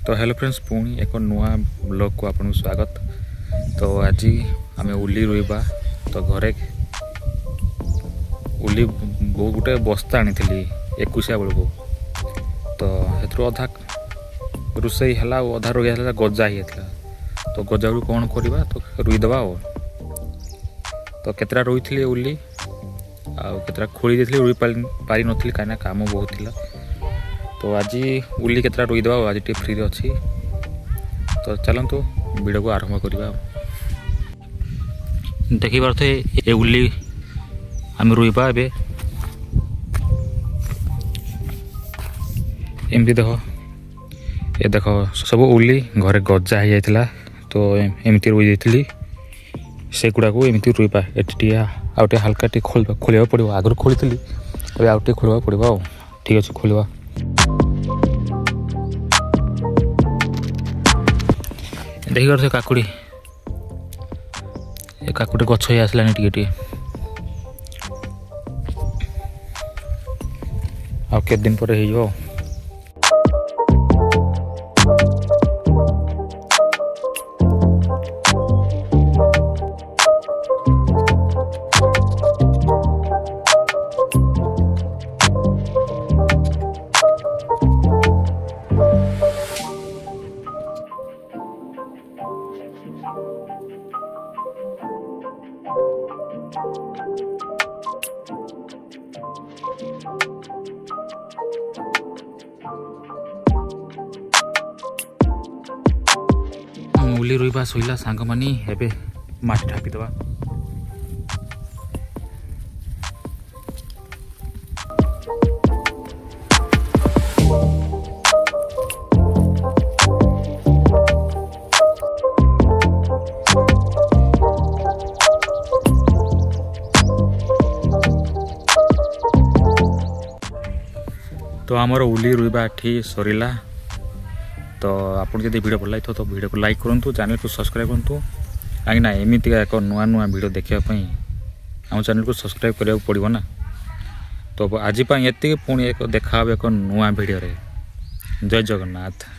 तो hello friends, पुणी एक नुआ ब्लॉग को आपको स्वागत। तो आज आम उली रोइबा। तो घरे उली गोटे बस्ता आनी 21 बेलू तो से अधा रोसई है अधा रोई गजा ही तो गजा रू कौन करवा तो रुईदबा। तो केतरा रोई थी उली आतरा खोली देती रुई पारि नी कहीं काम बहुत थिला। तो आज उली केतरा रोईदबा आज टे फ्री अच्छी। तो चलतु वीडियो को आरंभ करवा। देखी पारे ये उली आम रोईबा ए एमती देख ये देख सब उली घरे गजा हो जाता। तो एमती रोई देती से गुड़ा को एमती रोईबा। ये आउटे हल्का टे खोलिया पड़ो। आगुरी खोली अब आउटे खोलवा पड़ो। ठीक अच्छे खोलवा। देखी पारे काकुड़ी ये काकुड़ी गछ ही आसलानी टे आते दिन पर हो। उली रोईबा शोला सांग मानी एबे माटी ढापी दबा। तो आमर उली रोईबा एठी सरीला। तो आपको जब वीडियो भल लगी तो वीडियो को लाइक करूँ, चैनल को सब्सक्राइब करूँ। कहीं एमती एक नुआ नुआ वीडियो देखापी आम चैनल को सब्सक्राइब करा पड़ो ना। तो आज ये पुणी एक देखा एक नुआ वीडियो रे। जय जगन्नाथ।